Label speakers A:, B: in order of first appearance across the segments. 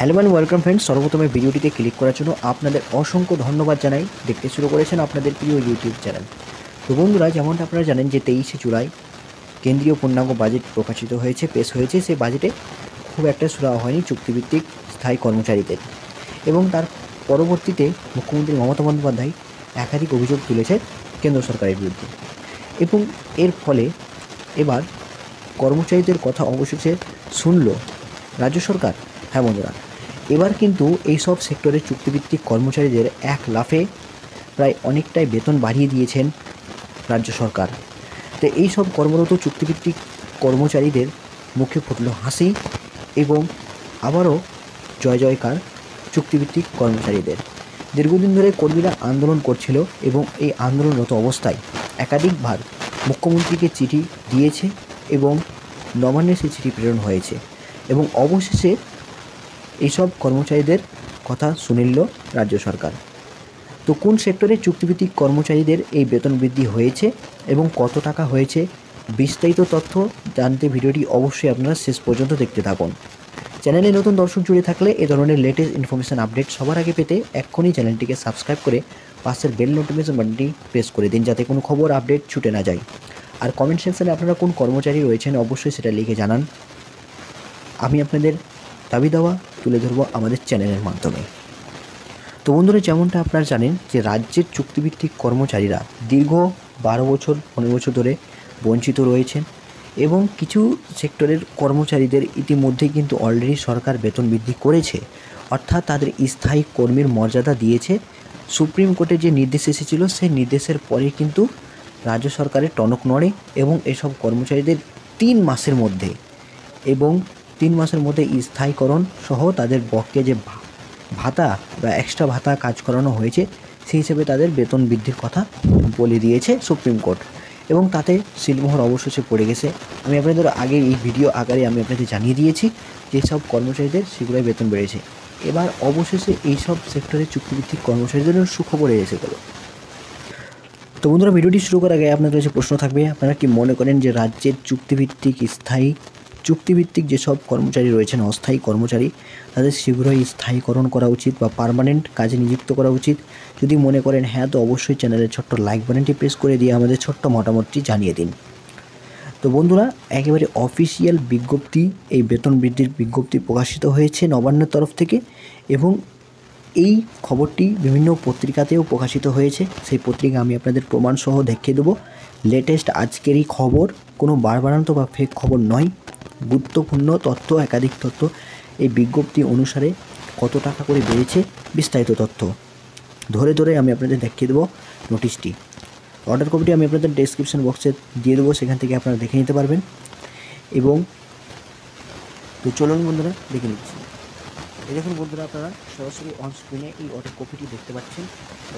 A: Hello and welcome friends, সর্বপ্রথমে ভিডিওটিতে click করার জন্য আপনাদের অসংখ্য ধন্যবাদ জানাই। দেখতে শুরু করেছেন আপনাদের প্রিয় ইউটিউব চ্যানেল। তো বন্ধুরা, যেমনটা আপনারা জানেন যে 23শে জুলাই কেন্দ্রীয় পূর্ণাঙ্গ বাজেট প্রকাশিত হয়েছে, পেশ হয়েছে। সেই বাজেটে খুব একটা সুরাহা হয়নি চুক্তিভিত্তিক স্থায়ী কর্মচারীদের, এবং তার পরবর্তীতে মুখ্যমন্ত্রী মমতা বন্দ্যোপাধ্যায় একাধিক অভিযোগ তুলেছে কেন্দ্র সরকারের বিরুদ্ধে, এবং এর ফলে এবার কর্মচারীদের কথা অবশেষে শুনল রাজ্য সরকার। হ্যাঁ বন্ধুরা, এবার কিন্তু এই সব সেক্টরের চুক্তিভিত্তিক কর্মচারীদের এক লাফে প্রায় অনেকটাই বেতন বাড়িয়ে দিয়েছেন রাজ্য সরকার। তো এই সব কর্মরত চুক্তিভিত্তিক কর্মচারীদের মুখে ফুটল হাসি, এবং আবারও জয় জয়কার চুক্তিভিত্তিক কর্মচারীদের। দীর্ঘদিন ধরে কর্মীরা আন্দোলন করছিল, এবং এই আন্দোলনরত অবস্থায় একাধিকবার মুখ্যমন্ত্রীকে চিঠি দিয়েছে, এবং নবান্নে সেই চিঠি প্রেরণ হয়েছে, এবং অবশেষে এইসব কর্মচারীদের কথা শুনিল রাজ্য সরকার। তো কোন সেক্টরে চুক্তিভিত্তিক কর্মচারীদের এই বেতন বৃদ্ধি হয়েছে এবং কত টাকা হয়েছে, বিস্তারিত তথ্য জানতে ভিডিওটি অবশ্যই আপনারা শেষ পর্যন্ত দেখতে থাকুন। চ্যানেলে নতুন দর্শক জুড়ে থাকলে এ ধরনের লেটেস্ট ইনফরমেশন আপডেট সবার আগে পেতে এক্ষুনি চ্যানেলটিকে সাবস্ক্রাইব করে পাশের বেল নোটিফিকেশন বাটনটি প্রেস করে দিন, যাতে কোনো খবর আপডেট ছুটে না যায়। আর কমেন্ট সেকশনে আপনারা কোন কর্মচারী রয়েছেন অবশ্যই সেটা লিখে জানান। আমি আপনাদের দাবি দাওয়া তুলে ধরব আমাদের চ্যানেলের মাধ্যমে। তো বন্ধুরা, যেমনটা আপনারা জানেন যে রাজ্যের চুক্তিভিত্তিক কর্মচারীরা দীর্ঘ 12 বছর 15 বছর ধরে বঞ্চিত রয়েছেন, এবং কিছু সেক্টরের কর্মচারীদের ইতিমধ্যেই কিন্তু অলরেডি সরকার বেতন বৃদ্ধি করেছে, অর্থাৎ তাদের স্থায়ী কর্মীর মর্যাদা দিয়েছে। সুপ্রিম কোর্টে যে নির্দেশ এসেছিল সেই নির্দেশের পরে কিন্তু রাজ্য সরকারের টনক নড়ে, এবং এসব কর্মচারীদের 3 মাসের মধ্যে স্থায়ীকরণ সহ তাদের বকেয়া যে ভাতা বা এক্সট্রা ভাতা কাজ করানো হয়েছে সেই হিসেবে তাদের বেতন বৃদ্ধির কথা বলে দিয়েছে সুপ্রিম কোর্ট, এবং তাতে সিলমোহর অবশেষে পড়ে গেছে। আমি আপনাদের আগে এই ভিডিও আকারে আমি আপনাদের জানিয়ে দিয়েছি যে সব কর্মচারীদের শীঘ্রই বেতন বেড়েছে। এবার অবশেষে এই সব সেক্টরের চুক্তিভিত্তিক কর্মচারীদের সুখবরে এসে গেল। তো বন্ধুরা, ভিডিওটি শুরু করার আগে আপনাদের কাছে প্রশ্ন থাকবে, আপনারা কি মনে করেন যে রাজ্যের চুক্তিভিত্তিক যেসব কর্মচারী রয়েছেন, অস্থায়ী কর্মচারী, তাদের শীঘ্রই স্থায়ীকরণ করা উচিত বা পার্মানেন্ট কাজে নিযুক্ত করা উচিত? যদি মনে করেন হ্যাঁ, তো অবশ্যই চ্যানেলের ছোট্ট লাইক বাটনটি প্রেস করে দিয়ে আমাদের ছোট্ট মতামতটি জানিয়ে দিন। তো বন্ধুরা, একেবারে অফিসিয়াল বিজ্ঞপ্তি, এই বেতন বৃদ্ধির বিজ্ঞপ্তি প্রকাশিত হয়েছে নবান্নের তরফ থেকে, এবং এই খবরটি বিভিন্ন পত্রিকাতেও প্রকাশিত হয়েছে। সেই পত্রিকা আমি আপনাদের প্রমাণসহ দেখিয়ে দেবো। লেটেস্ট আজকেরই খবর, কোনো বাড়বাড়ন্ত বা ফেক খবর নয়, গুরুত্বপূর্ণ তথ্য, একাধিক তথ্য। এই বিজ্ঞপ্তি অনুসারে কত টাকা করে বেড়েছে বিস্তারিত তথ্য ধরে ধরে আমি আপনাদের দেখিয়ে দেবো। নোটিশটি, অর্ডার কপিটি আমি আপনাদের ডেসক্রিপশন বক্সে দিয়ে দেবো, সেখান থেকে আপনারা দেখে নিতে পারবেন। এবং তো চলুন বন্ধুরা দেখে নিচ্ছি। এই দেখুন বন্ধুরা, আপনারা সরাসরি অন স্ক্রিনে এই অর্ডার কপিটি দেখতে পাচ্ছেন।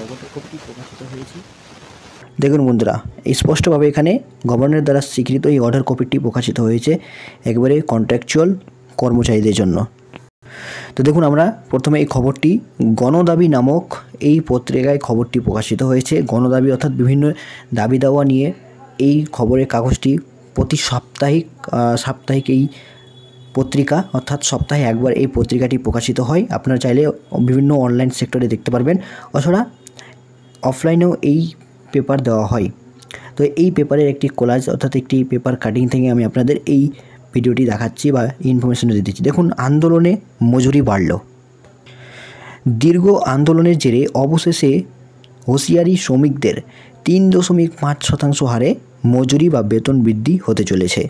A: অর্ডার কপিটি প্রকাশিত হয়েছে, দেখুন বন্ধুরা, স্পষ্টভাবে এখানে গভর্নরের দ্বারা স্বীকৃত এই অর্ডার কপিটি প্রকাশিত হয়েছে একেবারে কন্ট্রাকচুয়াল কর্মচারীদের জন্য। তো দেখুন, আমরা প্রথমে এই খবরটি গণদাবি নামক এই পত্রিকায় খবরটি প্রকাশিত হয়েছে। গণদাবি অর্থাৎ বিভিন্ন দাবি দাওয়া নিয়ে এই খবরের কাগজটি প্রতি সাপ্তাহিক এই পত্রিকা, অর্থাৎ সপ্তাহে একবার এই পত্রিকাটি প্রকাশিত হয়। আপনারা চাইলে বিভিন্ন অনলাইন সেক্টরে দেখতে পারবেন, অথবা অফলাইনেও এই পেপার দেওয়া হয়। তো এই পেপারের একটি কোলাজ অর্থাৎ একটি পেপার কাটিং থেকে আমি আপনাদের এই ভিডিওটি দেখাচ্ছি বা ইনফরমেশন দিচ্ছি। দেখুন, আন্দোলনে মজুরি বাড়ল। দীর্ঘ আন্দোলনের জেরে অবশেষে হুঁশিয়ারি শ্রমিকদের 3.5% হারে মজুরি বা বেতন বৃদ্ধি হতে চলেছে।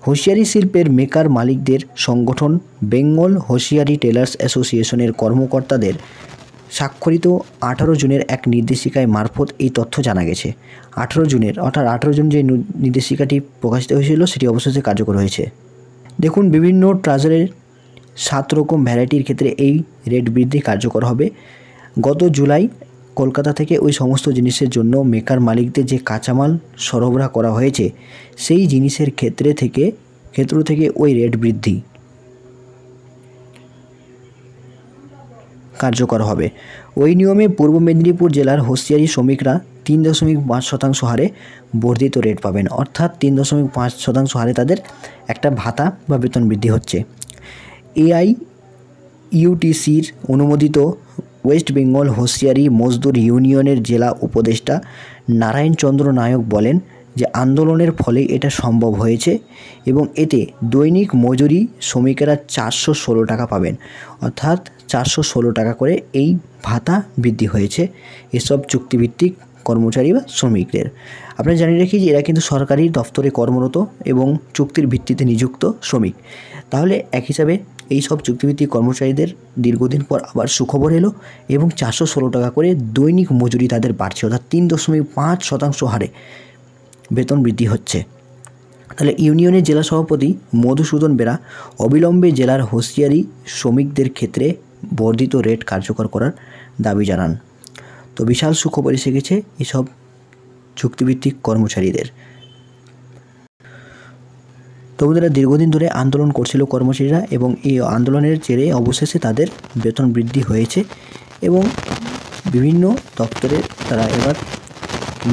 A: হুঁশিয়ারি শিল্পের মেকার মালিকদের সংগঠন বেঙ্গল হুঁশিয়ারি টেলার্স অ্যাসোসিয়েশনের কর্মকর্তাদের স্বাক্ষরিত 18 জুনের এক নির্দেশিকায় মারফত এই তথ্য জানা গেছে। 18 জুন যে নির্দেশিকাটি প্রকাশিত হয়েছিল সেটি অবশেষে কার্যকর হয়েছে। দেখুন, বিভিন্ন ট্রাজারের 7 রকম ভ্যারাইটির ক্ষেত্রে এই রেট বৃদ্ধি কার্যকর হবে। গত জুলাই কলকাতা থেকে ওই সমস্ত জিনিসের জন্য মেকার মালিকদের যে কাঁচামাল সরবরাহ করা হয়েছে সেই জিনিসের ক্ষেত্র থেকে ওই রেট বৃদ্ধি কার্যকর হবে। ওই নিয়মে পূর্ব মেদিনীপুর জেলার হুঁশিয়ারি শ্রমিকরা 3.5% হারে বর্ধিত রেট পাবেন, অর্থাৎ 3.5% হারে তাদের একটা ভাতা বা বেতন বৃদ্ধি হচ্ছে। ইউটিসির অনুমোদিত ওয়েস্ট বেঙ্গল হোশিয়ারি মজদুর ইউনিয়নের জেলা উপদেষ্টা নারায়ণ চন্দ্র নায়ক বলেন যে আন্দোলনের ফলে এটা সম্ভব হয়েছে এবং এতে দৈনিক মজুরি শ্রমিকেরা 416 টাকা পাবেন, অর্থাৎ 416 টাকা করে এই ভাতা বৃদ্ধি হয়েছে এসব চুক্তিভিত্তিক কর্মচারী বা শ্রমিকদের। আপনারা জানিয়ে রাখি যে এরা কিন্তু সরকারি দপ্তরে কর্মরত এবং চুক্তির ভিত্তিতে নিযুক্ত শ্রমিক। তাহলে এক হিসাবে এই সব চুক্তিভিত্তিক কর্মচারীদের দীর্ঘদিন পর আবার সুখবর এলো এবং 416 টাকা করে দৈনিক মজুরি তাদের বাড়ছে, অর্থাৎ 3.5% হারে বেতন বৃদ্ধি হচ্ছে। তাহলে ইউনিয়নের জেলা সভাপতি মধুসূদন বেরা অবিলম্বে জেলার হোশিয়ারি শ্রমিকদের ক্ষেত্রে বর্ধিত রেট কার্যকর করার দাবি জানান। তো বিশাল সুখবর এসে গেছে এসব চুক্তিভিত্তিক কর্মচারীদের। তো বন্ধুরা, দীর্ঘদিন ধরে আন্দোলন করছিল কর্মচারীরা এবং এই আন্দোলনের জেরে অবশেষে তাদের বেতন বৃদ্ধি হয়েছে এবং বিভিন্ন দপ্তরে তারা এবার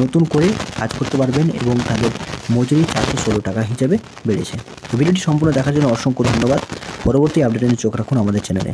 A: নতুন করে কাজ করতে পারবেন এবং তাদের মজুরি 416 টাকা হিসাবে বেড়েছে। তো ভিডিওটি সম্পূর্ণ দেখার জন্য অসংখ্য ধন্যবাদ। পরবর্তী আপডেটে চোখ রাখুন আমাদের চ্যানেলে।